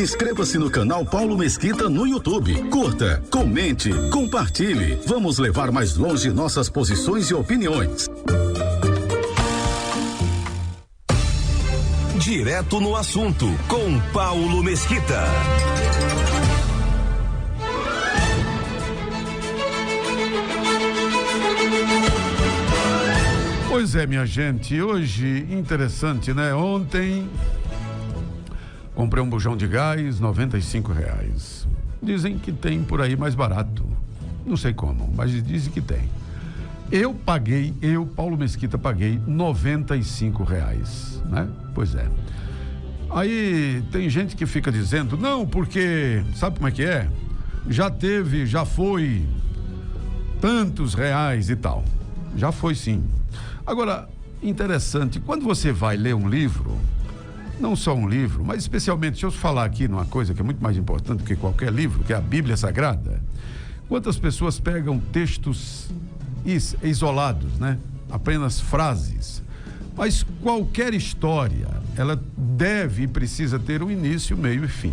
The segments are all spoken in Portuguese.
Inscreva-se no canal Paulo Mesquita no YouTube. Curta, comente, compartilhe. Vamos levar mais longe nossas posições e opiniões. Direto no assunto, com Paulo Mesquita. Pois é, minha gente, hoje, interessante, né? Ontem, comprei um bujão de gás, R$95. Dizem que tem por aí mais barato. Não sei como, mas dizem que tem. Eu, Paulo Mesquita, paguei R$95, né? Pois é. Aí tem gente que fica dizendo, não, porque, sabe como é que é? Já foi tantos reais e tal. Já foi sim. Agora, interessante, quando você vai ler um livro, não só um livro, mas especialmente, deixa eu falar aqui numa coisa que é muito mais importante do que qualquer livro, que é a Bíblia Sagrada. Quantas pessoas pegam textos isolados, né? Apenas frases. Mas qualquer história, ela deve e precisa ter um início, meio e fim.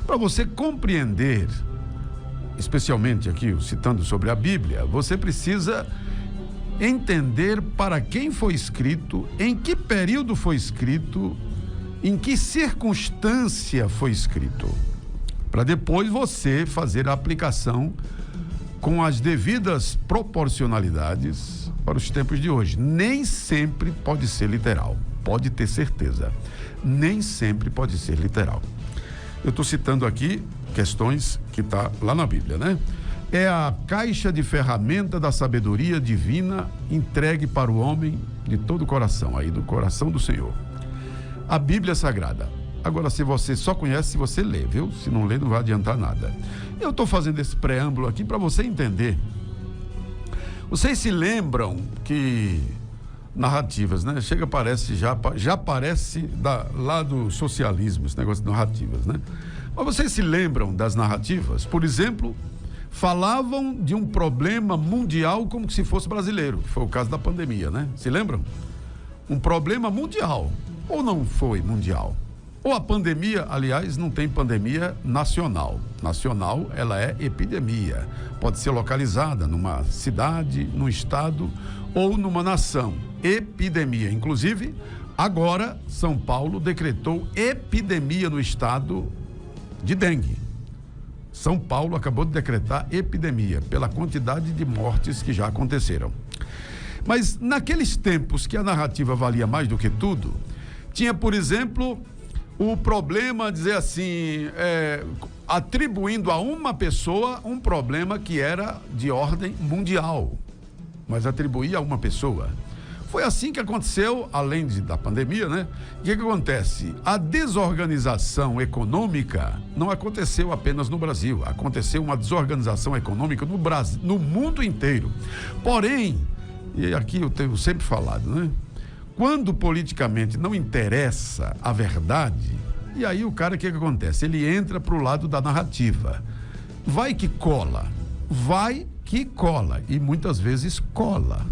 Para você compreender, especialmente aqui, citando sobre a Bíblia, você precisa entender para quem foi escrito, em que período foi escrito, em que circunstância foi escrito, para depois você fazer a aplicação com as devidas proporcionalidades para os tempos de hoje. Nem sempre pode ser literal, pode ter certeza. Nem sempre pode ser literal. Eu estou citando aqui questões que está lá na Bíblia, né? É a caixa de ferramenta da sabedoria divina entregue para o homem de todo o coração, aí do coração do Senhor. A Bíblia Sagrada. Agora, se você só conhece, se você lê, viu? Se não lê, não vai adiantar nada. Eu estou fazendo esse preâmbulo aqui para você entender. Vocês se lembram que narrativas, né? Já parece lá do socialismo, esse negócio de narrativas, né? Mas vocês se lembram das narrativas? Por exemplo, falavam de um problema mundial como se fosse brasileiro, que foi o caso da pandemia, né? Se lembram? Um problema mundial, ou não foi mundial? Ou a pandemia, aliás, não tem pandemia nacional. Nacional, ela é epidemia. Pode ser localizada numa cidade, num estado ou numa nação. Epidemia. Inclusive, agora, São Paulo decretou epidemia no estado de dengue. São Paulo acabou de decretar epidemia pela quantidade de mortes que já aconteceram. Mas naqueles tempos que a narrativa valia mais do que tudo, tinha, por exemplo, o problema, dizer assim, atribuindo a uma pessoa um problema que era de ordem mundial, mas atribuía a uma pessoa. Foi assim que aconteceu, além da pandemia, né? O que acontece? A desorganização econômica não aconteceu apenas no Brasil, aconteceu uma desorganização econômica no Brasil, no mundo inteiro. Porém, e aqui eu tenho sempre falado, né? Quando politicamente não interessa a verdade, e aí o cara, o que acontece? Ele entra para o lado da narrativa. Vai que cola, e muitas vezes cola,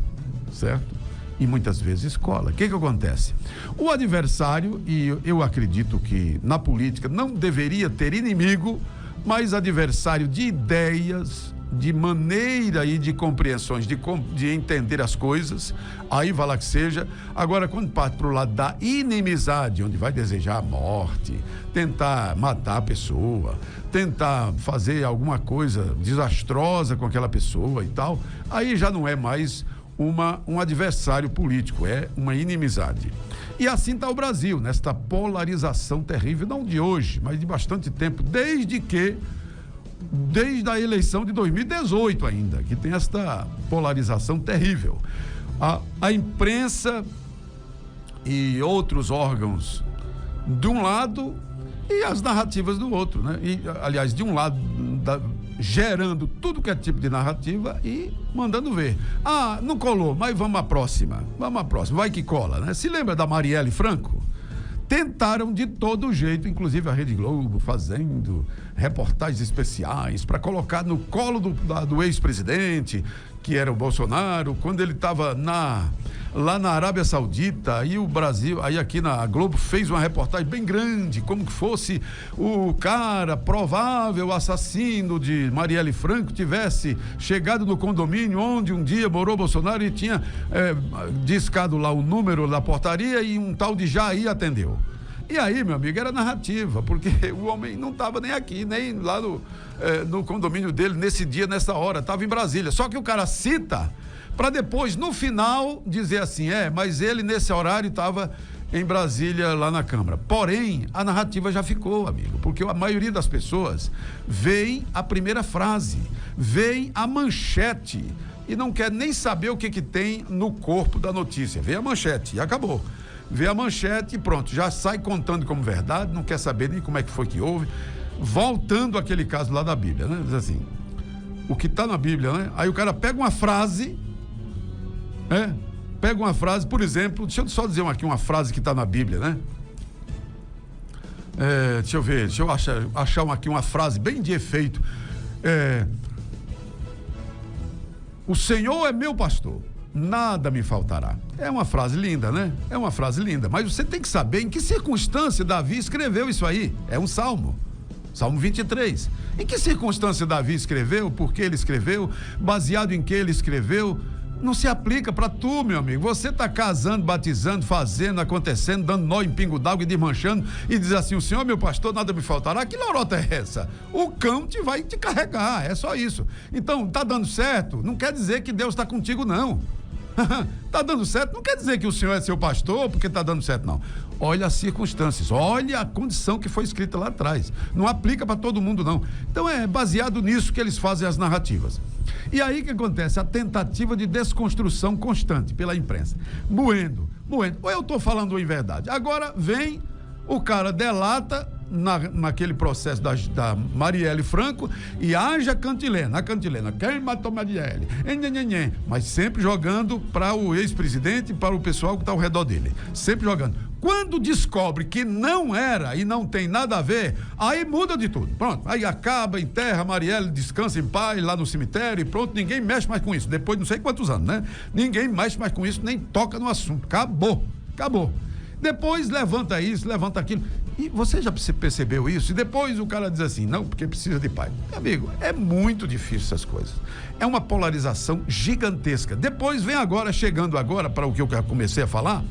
certo? E muitas vezes cola. O que acontece? O adversário, e eu acredito que na política não deveria ter inimigo, mas adversário de ideias, de maneira e de compreensões, de entender as coisas, aí vai lá que seja. Agora, quando parte para o lado da inimizade, onde vai desejar a morte, tentar matar a pessoa, tentar fazer alguma coisa desastrosa com aquela pessoa e tal, aí já não é mais um adversário político, é uma inimizade. E assim está o Brasil, nesta polarização terrível, não de hoje, mas de bastante tempo, desde a eleição de 2018 ainda, que tem esta polarização terrível. A imprensa e outros órgãos de um lado e as narrativas do outro, né? E, aliás, de um lado gerando tudo que é tipo de narrativa e mandando ver. Ah, não colou, mas vamos à próxima, vai que cola, né? Se lembra da Marielle Franco? Tentaram de todo jeito, inclusive a Rede Globo, fazendo reportagens especiais para colocar no colo do ex-presidente, que era o Bolsonaro, quando ele estava lá na Arábia Saudita, aí o Brasil, aí aqui na Globo fez uma reportagem bem grande, como que fosse o cara, provável assassino de Marielle Franco, tivesse chegado no condomínio onde um dia morou Bolsonaro e tinha discado lá o número da portaria e um tal de Jair atendeu. E aí, meu amigo, era narrativa, porque o homem não estava nem aqui, nem lá no condomínio dele, nesse dia, nessa hora, estava em Brasília. Só que o cara cita para depois, no final, dizer assim, mas ele nesse horário estava em Brasília, lá na Câmara. Porém, a narrativa já ficou, amigo, porque a maioria das pessoas vê a primeira frase, vê a manchete e não quer nem saber o que tem no corpo da notícia. Vê a manchete e acabou. Vê a manchete e pronto, já sai contando como verdade, não quer saber nem como é que foi que houve. Voltando àquele caso lá da Bíblia, né? Diz assim, o que está na Bíblia, né? Aí o cara pega uma frase, pega uma frase, por exemplo, deixa eu só dizer aqui uma frase que está na Bíblia, né? Deixa eu achar aqui uma frase bem de efeito. O Senhor é meu pastor, nada me faltará. É uma frase linda, né? É uma frase linda, mas você tem que saber em que circunstância Davi escreveu isso aí. É um salmo. Salmo 23. Em que circunstância Davi escreveu? Por que ele escreveu? Baseado em que ele escreveu? Não se aplica para tu, meu amigo. Você está casando, batizando, fazendo, acontecendo, dando nó em pingo d'água e desmanchando e diz assim, o Senhor, meu pastor, nada me faltará. Que lorota é essa? O cão vai te carregar, é só isso. Então, tá dando certo? Não quer dizer que Deus está contigo, não. Tá dando certo? Não quer dizer que o Senhor é seu pastor porque tá dando certo, não. Olha as circunstâncias, olha a condição que foi escrita lá atrás. Não aplica para todo mundo, não. Então é baseado nisso que eles fazem as narrativas. E aí que acontece? A tentativa de desconstrução constante pela imprensa. Moendo. Ou eu estou falando em verdade. Agora vem, o cara delata naquele processo da Marielle Franco e haja cantilena. A cantilena, quem matou Marielle? Mas sempre jogando para o ex-presidente e para o pessoal que está ao redor dele. Sempre jogando. Quando descobre que não era e não tem nada a ver, aí muda de tudo. Pronto, aí acaba, enterra Marielle, descansa em paz lá no cemitério e pronto, ninguém mexe mais com isso. Depois de não sei quantos anos, né? Ninguém mexe mais com isso, nem toca no assunto. Acabou. Depois levanta isso, levanta aquilo. E você já percebeu isso? E depois o cara diz assim, não, porque precisa de paz. Meu amigo, é muito difícil essas coisas. É uma polarização gigantesca. Depois vem chegando agora, para o que eu comecei a falar,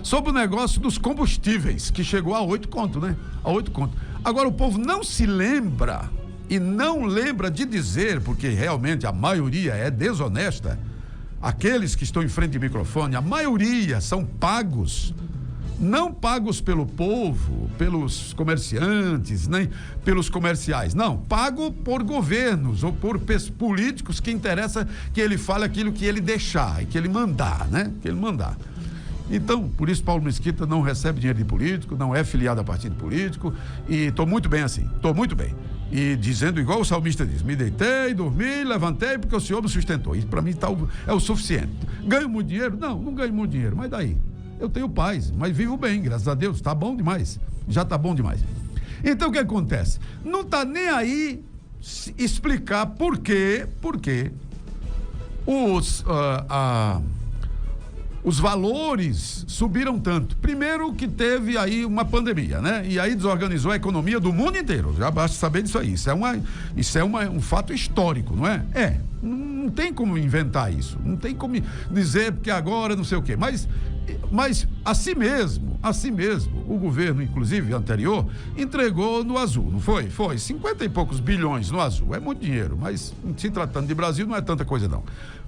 sobre o negócio dos combustíveis, que chegou a 8 conto, né? A 8 conto. Agora o povo não se lembra, e não lembra de dizer, porque realmente a maioria é desonesta, aqueles que estão em frente de microfone, a maioria são pagos, não pagos pelo povo, pelos comerciantes, nem pelos comerciais, não, pago por governos ou por políticos que interessa que ele fale aquilo que ele deixar e que ele mandar, né? Que ele mandar. Então, por isso Paulo Mesquita não recebe dinheiro de político, não é filiado a partido político e estou muito bem assim, estou muito bem. E dizendo igual o salmista diz, me deitei, dormi, levantei porque o Senhor me sustentou. Isso para mim é o suficiente. Ganho muito dinheiro? Não ganho muito dinheiro, mas daí? Eu tenho paz, mas vivo bem, graças a Deus, tá bom demais, já tá bom demais. Então o que acontece? Não tá nem aí explicar por quê os valores subiram tanto. Primeiro que teve aí uma pandemia, né? E aí desorganizou a economia do mundo inteiro, já basta saber disso aí, isso é um fato histórico, não é? Não tem como inventar isso, não tem como dizer que agora não sei o quê, mas assim mesmo, o governo, inclusive anterior, entregou no azul, não foi? Foi 50 e poucos bilhões no azul, é muito dinheiro, mas se tratando de Brasil não é tanta coisa não,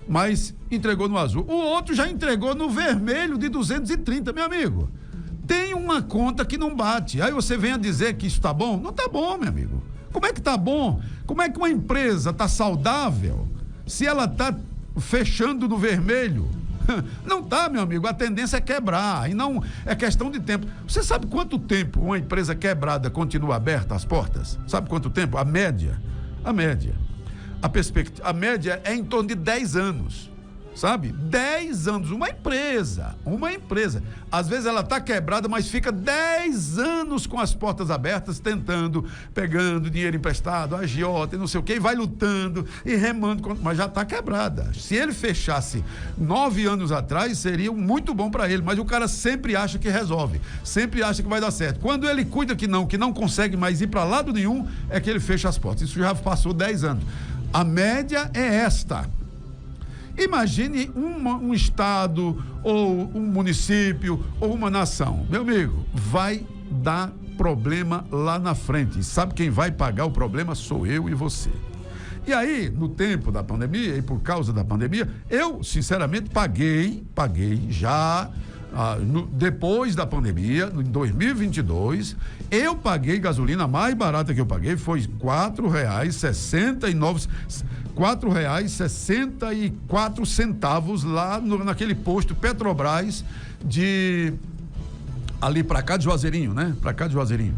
mas entregou no azul. O outro já entregou no vermelho de 230, meu amigo. Tem uma conta que não bate, aí você vem a dizer que isso tá bom? Não tá bom, meu amigo. Como é que tá bom? Como é que uma empresa tá saudável se ela tá fechando no vermelho? Não tá, meu amigo, a tendência é quebrar e não é questão de tempo. Você sabe quanto tempo uma empresa quebrada continua aberta as portas? Sabe quanto tempo? A média é em torno de 10 anos. sabe? 10 anos, uma empresa. Às vezes ela está quebrada, mas fica 10 anos com as portas abertas, tentando, pegando dinheiro emprestado, agiota e não sei o quê, e vai lutando e remando, mas já está quebrada. Se ele fechasse 9 anos atrás, seria muito bom para ele, mas o cara sempre acha que resolve, sempre acha que vai dar certo. Quando ele cuida que não consegue mais ir para lado nenhum, é que ele fecha as portas. Isso já passou 10 anos. A média é esta. Imagine um estado, ou um município, ou uma nação. Meu amigo, vai dar problema lá na frente. E sabe quem vai pagar o problema? Sou eu e você. E aí, no tempo da pandemia, e por causa da pandemia, eu, sinceramente, paguei já, depois da pandemia, em 2022, eu paguei gasolina, a mais barata que eu paguei foi R$4,64 lá naquele posto Petrobras ali pra cá de Juazeirinho, né? Pra cá de Juazeirinho.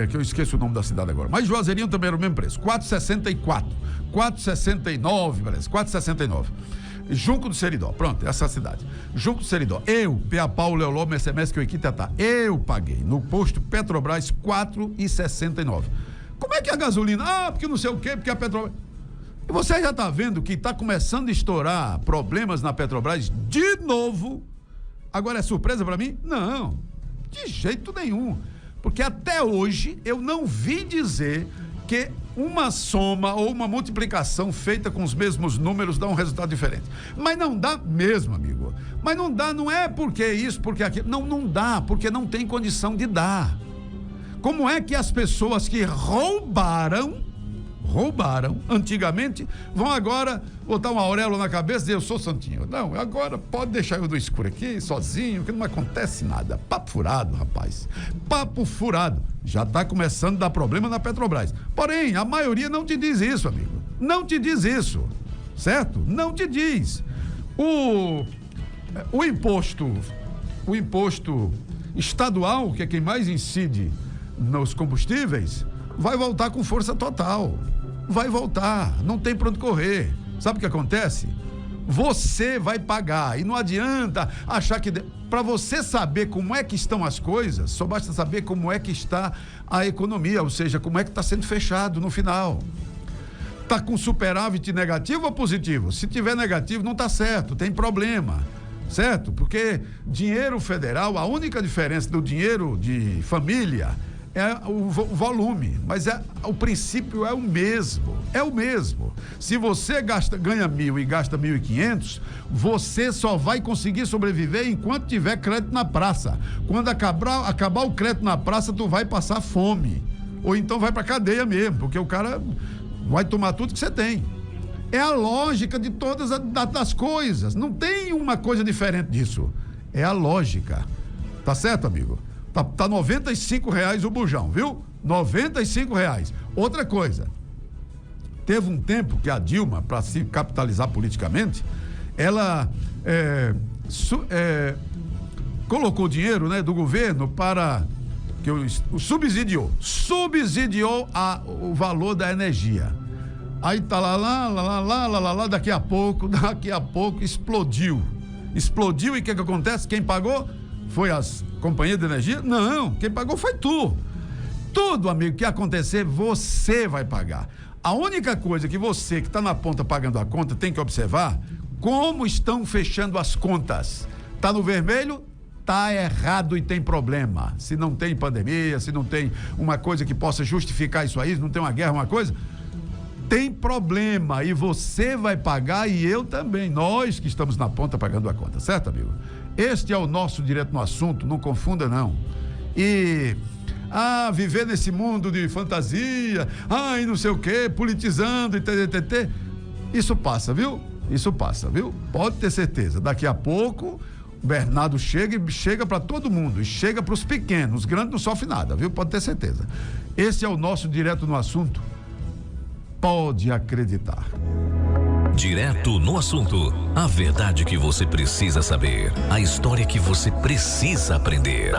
Que eu esqueço o nome da cidade agora. Mas Juazeirinho também era o mesmo preço. R$4,64, parece. R$4,69. Junco do Seridó, pronto, essa cidade. Junco do Seridó, eu, P.A. Paulo, Leoló, SMS, que eu aqui tá. Eu paguei no posto Petrobras R$4,69. Como é que a gasolina? Porque não sei o quê, porque a Petrobras. E você já tá vendo que tá começando a estourar problemas na Petrobras de novo. Agora é surpresa para mim? Não, de jeito nenhum. Porque até hoje eu não vi dizer que uma soma ou uma multiplicação feita com os mesmos números dá um resultado diferente. Mas não dá mesmo, amigo. Mas não dá, não é porque isso, porque aquilo. Não dá, porque não tem condição de dar. Como é que as pessoas que roubaram antigamente, vão agora botar uma auréola na cabeça e dizer, eu sou santinho? Não, agora pode deixar eu do escuro aqui, sozinho, que não acontece nada. Papo furado, rapaz. Papo furado. Já está começando a dar problema na Petrobras. Porém, a maioria não te diz isso, amigo. Não te diz isso. Certo? Não te diz. O imposto estadual, que é quem mais incide nos combustíveis, vai voltar com força total. Vai voltar, não tem pra onde correr. Sabe o que acontece? Você vai pagar, e não adianta achar que... Para você saber como é que estão as coisas, só basta saber como é que está a economia, ou seja, como é que está sendo fechado no final. Está com superávit negativo ou positivo? Se tiver negativo, não está certo, tem problema. Certo? Porque dinheiro federal, a única diferença do dinheiro de família é o volume, mas o princípio é o mesmo. Se você ganha 1.000 e gasta 1.500, você só vai conseguir sobreviver enquanto tiver crédito na praça. Quando acabar o crédito na praça, tu vai passar fome. Ou então vai pra cadeia mesmo, porque o cara vai tomar tudo que você tem. É a lógica de todas as coisas. Não tem uma coisa diferente disso. É a lógica. Tá certo, amigo? Tá R$95 o bujão, viu? R$95. Outra coisa, teve um tempo que a Dilma, para se capitalizar politicamente, ela colocou dinheiro, né, do governo para que subsidiou o valor da energia. Aí tá lá, daqui a pouco explodiu. E o que acontece? Quem pagou? Foi as companhias de energia? Não, quem pagou foi tu. Tudo, amigo, que acontecer, você vai pagar. A única coisa que você que está na ponta pagando a conta tem que observar como estão fechando as contas. Tá no vermelho? Tá errado e tem problema. Se não tem pandemia, se não tem uma coisa que possa justificar isso aí, se não tem uma guerra, uma coisa, tem problema e você vai pagar e eu também, nós que estamos na ponta pagando a conta, certo, amigo? Este é o nosso Direto no Assunto, não confunda não. E viver nesse mundo de fantasia, e não sei o quê, politizando e ttt, isso passa, viu? Pode ter certeza, daqui a pouco o Bernardo chega para todo mundo, e chega para os pequenos, os grandes não sofrem nada, viu? Pode ter certeza. Esse é o nosso Direto no Assunto. Pode acreditar. Direto no Assunto. A verdade que você precisa saber. A história que você precisa aprender.